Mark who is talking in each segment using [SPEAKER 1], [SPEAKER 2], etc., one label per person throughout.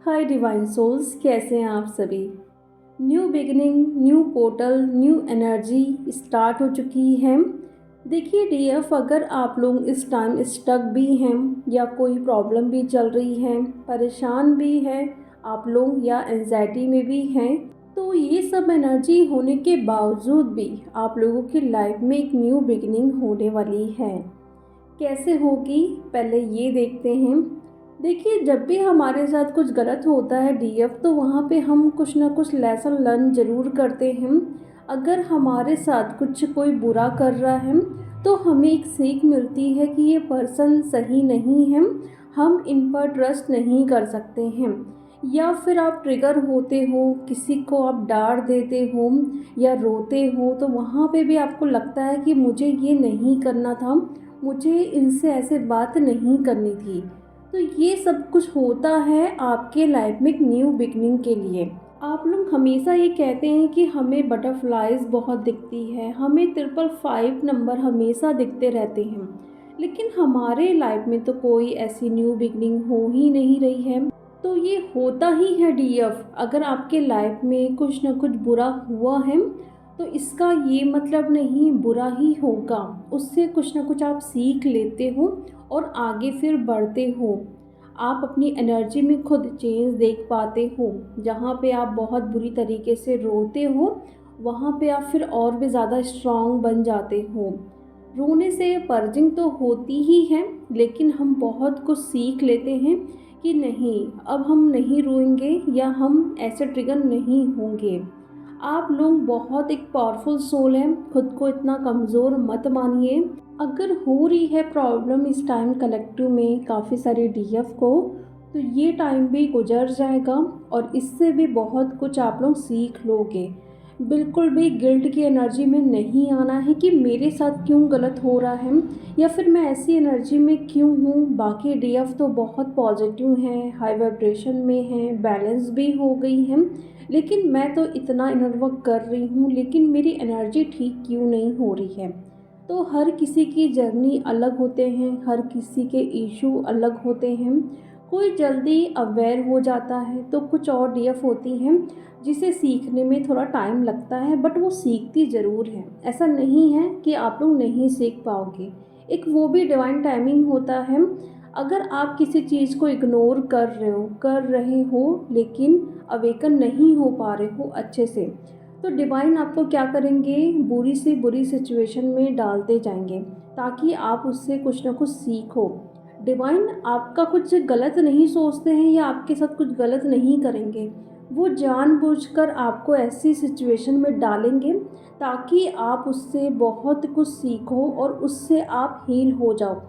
[SPEAKER 1] हाय divine souls, कैसे हैं आप सभी। New beginning, new portal, new energy start हो चुकी है। देखिए डीएफ, अगर आप लोग इस टाइम स्टक भी हैं या कोई प्रॉब्लम भी चल रही है, परेशान भी है आप लोग या एंजाइटी में भी हैं, तो ये सब एनर्जी होने के बावजूद भी आप लोगों की लाइफ में एक न्यू बिगिनिंग होने वाली है। कैसे होगी, पहले ये देखते हैं। देखिए, जब भी हमारे साथ कुछ गलत होता है डीएफ, तो वहाँ पे हम कुछ ना कुछ लेसन लर्न ज़रूर करते हैं। अगर हमारे साथ कुछ कोई बुरा कर रहा है तो हमें एक सीख मिलती है कि ये पर्सन सही नहीं है, हम इन पर ट्रस्ट नहीं कर सकते हैं। या फिर आप ट्रिगर होते हो, किसी को आप डांट देते हो या रोते हो, तो वहाँ पे भी आपको लगता है कि मुझे ये नहीं करना था, मुझे इनसे ऐसे बात नहीं करनी थी। तो ये सब कुछ होता है आपके लाइफ में एक न्यू बिगनिंग के लिए। आप लोग हमेशा ये कहते हैं कि हमें बटरफ्लाइज बहुत दिखती है, हमें 555 नंबर हमेशा दिखते रहते हैं, लेकिन हमारे लाइफ में तो कोई ऐसी न्यू बिगनिंग हो ही नहीं रही है। तो ये होता ही है डीएफ, अगर आपके लाइफ में कुछ ना कुछ बुरा हुआ है तो इसका ये मतलब नहीं बुरा ही होगा, उससे कुछ ना कुछ आप सीख लेते हो और आगे फिर बढ़ते हो। आप अपनी एनर्जी में खुद चेंज देख पाते हो। जहाँ पे आप बहुत बुरी तरीके से रोते हो, वहाँ पे आप फिर और भी ज़्यादा स्ट्रॉन्ग बन जाते हो। रोने से पर्जिंग तो होती ही है, लेकिन हम बहुत कुछ सीख लेते हैं कि नहीं, अब हम नहीं रोएंगे या हम ऐसे ट्रिगर नहीं होंगे। आप लोग बहुत एक पावरफुल सोल हैं, खुद को इतना कमज़ोर मत मानिए। अगर हो रही है प्रॉब्लम इस टाइम कलेक्टिव में काफ़ी सारे डीएफ को, तो ये टाइम भी गुजर जाएगा और इससे भी बहुत कुछ आप लोग सीख लोगे। बिल्कुल भी गिल्ट की एनर्जी में नहीं आना है कि मेरे साथ क्यों गलत हो रहा है या फिर मैं ऐसी एनर्जी में क्यों हूँ। बाकी डीएफ तो बहुत पॉजिटिव हैं, हाई वाइब्रेशन में हैं, बैलेंस भी हो गई हैं, लेकिन मैं तो इतना इनर वर्क कर रही हूँ, लेकिन मेरी एनर्जी ठीक क्यों नहीं हो रही है। तो हर किसी की जर्नी अलग होते हैं, हर किसी के इशू अलग होते हैं। कोई जल्दी अवेयर हो जाता है तो कुछ और डीएफ होती हैं जिसे सीखने में थोड़ा टाइम लगता है, बट वो सीखती ज़रूर है। ऐसा नहीं है कि आप लोग नहीं सीख पाओगे, एक वो भी डिवाइन टाइमिंग होता है। अगर आप किसी चीज़ को इग्नोर कर रहे हो लेकिन अवेकन नहीं हो पा रहे हो अच्छे से, तो डिवाइन आपको क्या करेंगे, बुरी से बुरी सिचुएशन में डालते जाएंगे ताकि आप उससे कुछ ना कुछ सीखो। डिवाइन आपका कुछ गलत नहीं सोचते हैं या आपके साथ कुछ गलत नहीं करेंगे, वो जानबूझकर आपको ऐसी सिचुएशन में डालेंगे ताकि आप उससे बहुत कुछ सीखो और उससे आप हील हो जाओ।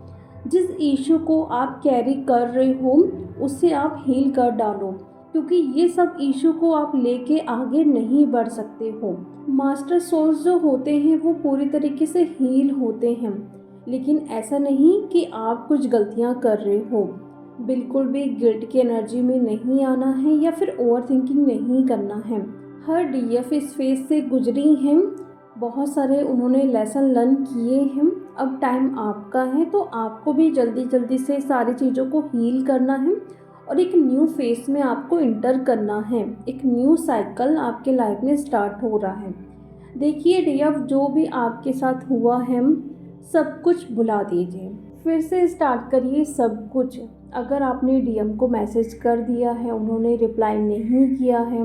[SPEAKER 1] जिस इशू को आप कैरी कर रहे हो उससे आप हील कर डालो, क्योंकि ये सब इशू को आप लेके आगे नहीं बढ़ सकते हो। मास्टर सोल्स जो होते हैं वो पूरी तरीके से हील होते हैं, लेकिन ऐसा नहीं कि आप कुछ गलतियां कर रहे हो। बिल्कुल भी गिल्ट की एनर्जी में नहीं आना है या फिर ओवर थिंकिंग नहीं करना है। हर डीएफ इस फेज से गुजरी हैं, बहुत सारे उन्होंने लेसन लर्न किए हैं। अब टाइम आपका है, तो आपको भी जल्दी जल्दी से सारी चीज़ों को हील करना है और एक न्यू फेस में आपको इंटर करना है। एक न्यू साइकिल आपके लाइफ में स्टार्ट हो रहा है। देखिए डीएफ, जो भी आपके साथ हुआ है सब कुछ भुला दीजिए, फिर से स्टार्ट करिए सब कुछ। अगर आपने डीएम को मैसेज कर दिया है, उन्होंने रिप्लाई नहीं किया है,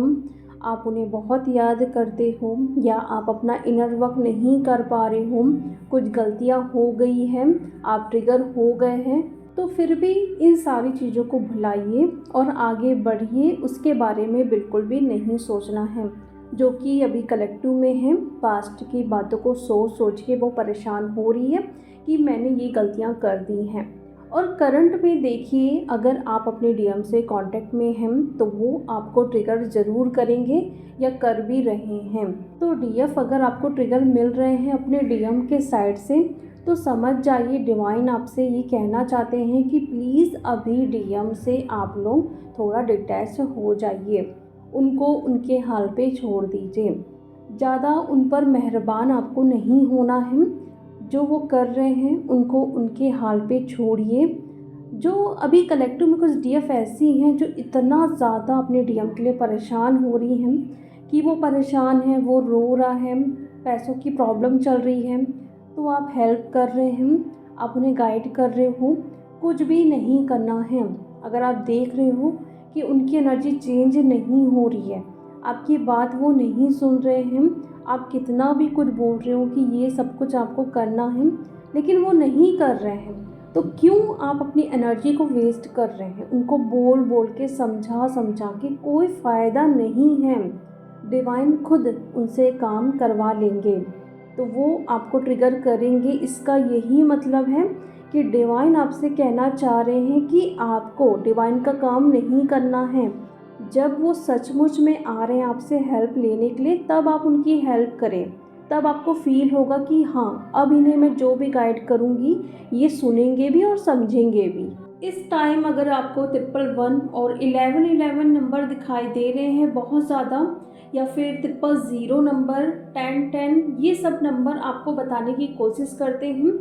[SPEAKER 1] आप उन्हें बहुत याद करते हो या आप अपना इनर वर्क नहीं कर पा रहे हो, कुछ गलतियां हो गई हैं, आप ट्रिगर हो गए हैं, तो फिर भी इन सारी चीज़ों को भुलाइए और आगे बढ़िए। उसके बारे में बिल्कुल भी नहीं सोचना है जो कि अभी कलेक्टिव में है। पास्ट की बातों को सोच सोच के वो परेशान हो रही है कि मैंने ये गलतियां कर दी हैं। और करंट में देखिए, अगर आप अपने डीएम से कांटेक्ट में हैं तो वो आपको ट्रिगर ज़रूर करेंगे या कर भी रहे हैं। तो डीएफ, अगर आपको ट्रिगर मिल रहे हैं अपने डीएम के साइड से, तो समझ जाइए डिवाइन आपसे ये कहना चाहते हैं कि प्लीज़ अभी डीएम से आप लोग थोड़ा डिटैच हो जाइए, उनको उनके हाल पे छोड़ दीजिए। ज़्यादा उन पर मेहरबान आपको नहीं होना है, जो वो कर रहे हैं उनको उनके हाल पे छोड़िए। जो अभी कलेक्टिव में कुछ डीएफ ऐसी हैं जो इतना ज़्यादा अपने डीएम के लिए परेशान हो रही हैं कि वो परेशान है, वो रो रहा है, पैसों की प्रॉब्लम चल रही है, तो आप हेल्प कर रहे हैं, आप उन्हें गाइड कर रहे हो, कुछ भी नहीं करना है। अगर आप देख रहे हो कि उनकी एनर्जी चेंज नहीं हो रही है, आपकी बात वो नहीं सुन रहे हैं, आप कितना भी कुछ बोल रहे हो कि ये सब कुछ आपको करना है, लेकिन वो नहीं कर रहे हैं, तो क्यों आप अपनी एनर्जी को वेस्ट कर रहे हैं? उनको बोल बोल के समझा समझा के कोई फ़ायदा नहीं है। डिवाइन खुद उनसे काम करवा लेंगे, तो वो आपको ट्रिगर करेंगे। इसका यही मतलब है कि डिवाइन आपसे कहना चाह रहे हैं कि आपको डिवाइन का काम नहीं करना है। जब वो सचमुच में आ रहे हैं आपसे हेल्प लेने के लिए, तब आप उनकी हेल्प करें। तब आपको फ़ील होगा कि हाँ, अब इन्हें मैं जो भी गाइड करूँगी ये सुनेंगे भी और समझेंगे भी। इस टाइम अगर आपको 111 और 1111 नंबर दिखाई दे रहे हैं बहुत ज़्यादा, या फिर 000 नंबर, 1010, ये सब नंबर आपको बताने की कोशिश करते हैं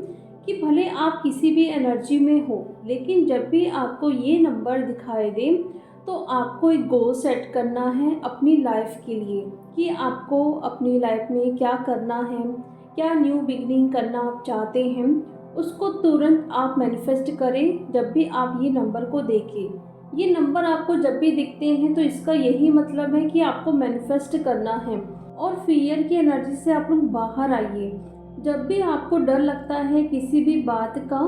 [SPEAKER 1] कि भले आप किसी भी एनर्जी में हो, लेकिन जब भी आपको ये नंबर दिखाई दे तो आपको एक गोल सेट करना है अपनी लाइफ के लिए कि आपको अपनी लाइफ में क्या करना है, क्या न्यू बिगनिंग करना आप चाहते हैं, उसको तुरंत आप मैनिफेस्ट करें। जब भी आप ये नंबर को देखें, ये नंबर आपको जब भी दिखते हैं तो इसका यही मतलब है कि आपको मैनिफेस्ट करना है। और फियर की एनर्जी से आप लोग बाहर आइए। जब भी आपको डर लगता है किसी भी बात का,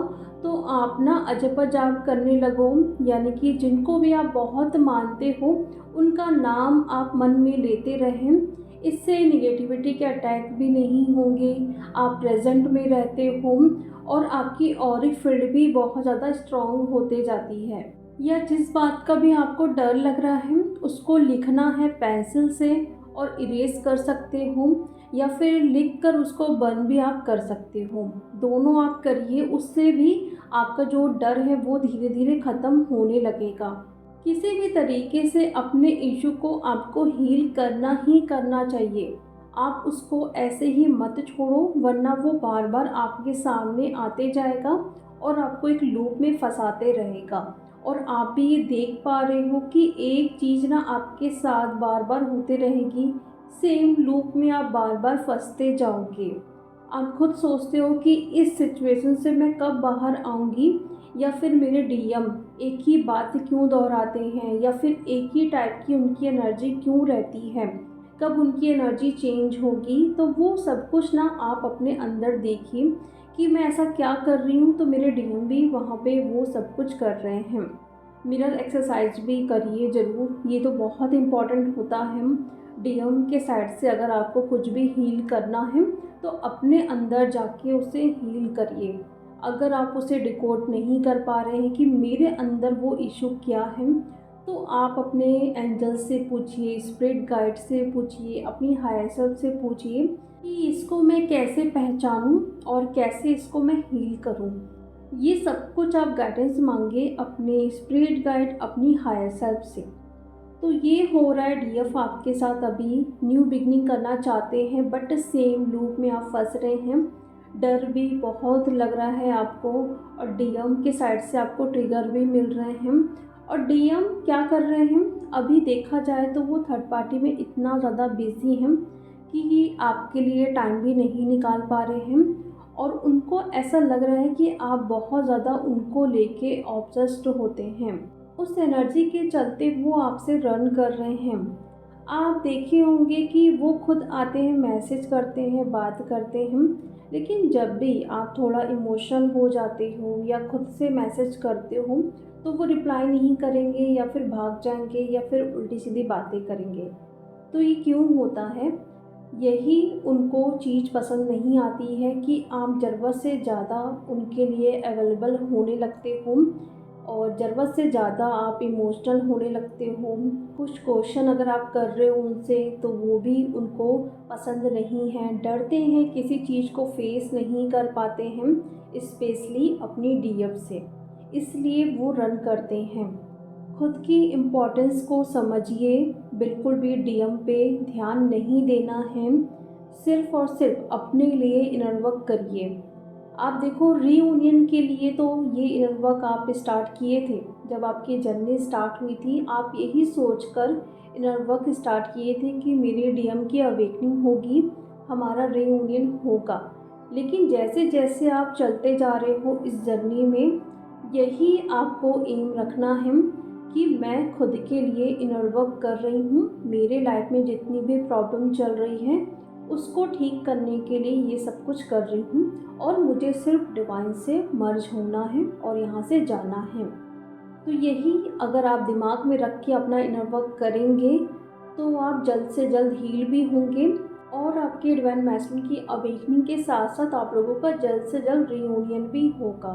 [SPEAKER 1] तो आप ना अजब जाप करने लगो, यानी कि जिनको भी आप बहुत मानते हो उनका नाम आप मन में लेते रहें। इससे निगेटिविटी के अटैक भी नहीं होंगे, आप प्रेजेंट में रहते हो और आपकी ऑरिक फील्ड भी बहुत ज़्यादा स्ट्रॉन्ग होते जाती है। या जिस बात का भी आपको डर लग रहा है उसको लिखना है पेंसिल से और इरेज कर सकते हो, या फिर लिख कर उसको बर्न भी आप कर सकते हो। दोनों आप करिए, उससे भी आपका जो डर है वो धीरे धीरे ख़त्म होने लगेगा। किसी भी तरीके से अपने इशू को आपको हील करना ही करना चाहिए। आप उसको ऐसे ही मत छोड़ो, वरना वो बार बार आपके सामने आते जाएगा और आपको एक लूप में फंसाते रहेगा। और आप भी ये देख पा रहे हो कि एक चीज़ ना आपके साथ बार बार होते रहेगी, सेम लूप में आप बार बार फंसते जाओगे। आप खुद सोचते हो कि इस सिचुएशन से मैं कब बाहर आऊँगी, या फिर मेरे डीएम एक ही बात क्यों दोहराते हैं, या फिर एक ही टाइप की उनकी एनर्जी क्यों रहती है, कब उनकी एनर्जी चेंज होगी। तो वो सब कुछ ना आप अपने अंदर देखिए कि मैं ऐसा क्या कर रही हूँ, तो मेरे डीएम भी वहाँ पे वो सब कुछ कर रहे हैं। मिरर एक्सरसाइज भी करिए ज़रूर, ये तो बहुत इम्पॉर्टेंट होता है। डीएम के साइड से अगर आपको कुछ भी हील करना है तो अपने अंदर जाके उसे हील करिए। अगर आप उसे डिकोड नहीं कर पा रहे हैं कि मेरे अंदर वो इशू क्या है, तो आप अपने एंजल से पूछिए, स्पिरिट गाइड से पूछिए, अपनी हायर सेल्फ से पूछिए कि इसको मैं कैसे पहचानूं और कैसे इसको मैं हील करूं। ये सब कुछ आप गाइडेंस मांगे अपने स्पिरिट गाइड, अपनी हायर सेल्फ से। तो ये हो रहा है डीएफ आपके साथ, अभी न्यू बिगनिंग करना चाहते हैं बट सेम लूप में आप फंस रहे हैं। डर भी बहुत लग रहा है आपको, और डीएम के साइड से आपको ट्रिगर भी मिल रहे हैं। और डीएम क्या कर रहे हैं, अभी देखा जाए तो वो थर्ड पार्टी में इतना ज़्यादा बिजी हैं कि आपके लिए टाइम भी नहीं निकाल पा रहे हैं। और उनको ऐसा लग रहा है कि आप बहुत ज़्यादा उनको लेके ऑब्सेस्ड होते हैं। उस एनर्जी के चलते वो आपसे रन कर रहे हैं। आप देखे होंगे कि वो खुद आते हैं, मैसेज करते हैं, बात करते हैं, लेकिन जब भी आप थोड़ा इमोशनल हो जाते हो या खुद से मैसेज करते हो तो वो रिप्लाई नहीं करेंगे, या फिर भाग जाएंगे, या फिर उल्टी सीधी बातें करेंगे। तो ये क्यों होता है? यही उनको चीज़ पसंद नहीं आती है कि आप ज़रूरत से ज़्यादा उनके लिए अवेलेबल होने लगते हो, और ज़रूरत से ज़्यादा आप इमोशनल होने लगते हो। कुछ क्वेश्चन अगर आप कर रहे हो उनसे तो वो भी उनको पसंद नहीं है, डरते हैं, किसी चीज़ को फेस नहीं कर पाते हैं, स्पेशली अपनी डीएफ से, इसलिए वो रन करते हैं। खुद की इम्पोर्टेंस को समझिए, बिल्कुल भी डीएम पे ध्यान नहीं देना है, सिर्फ़ और सिर्फ अपने लिए इनर वर्क करिए। आप देखो रीयूनियन के लिए तो ये इनर वर्क आप स्टार्ट किए थे। जब आपकी जर्नी स्टार्ट हुई थी आप यही सोचकर इनर वर्क स्टार्ट किए थे कि मेरी डीएम की अवेकनिंग होगी, हमारा रीयूनियन होगा। लेकिन जैसे जैसे आप चलते जा रहे हो इस जर्नी में, यही आपको एम रखना है कि मैं खुद के लिए इनर वर्क कर रही हूँ। मेरे लाइफ में जितनी भी प्रॉब्लम चल रही है उसको ठीक करने के लिए ये सब कुछ कर रही हूँ और मुझे सिर्फ डिवाइन से मर्ज होना है और यहाँ से जाना है। तो यही अगर आप दिमाग में रख के अपना इनर वर्क करेंगे तो आप जल्द से जल्द हील भी होंगे और आपके डिवाइन मैस्कुलिन की अवेकनिंग के साथ साथ आप लोगों का जल्द से जल्द रियूनियन भी होगा।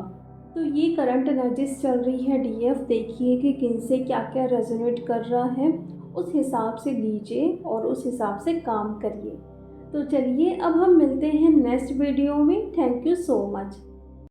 [SPEAKER 1] तो ये करंट एनर्जीज चल रही है डीएफ, देखिए कि किन से क्या क्या रेजोनेट कर रहा है, उस हिसाब से लीजिए और उस हिसाब से काम करिए। तो चलिए अब हम मिलते हैं नेक्स्ट वीडियो में। Thank you so much.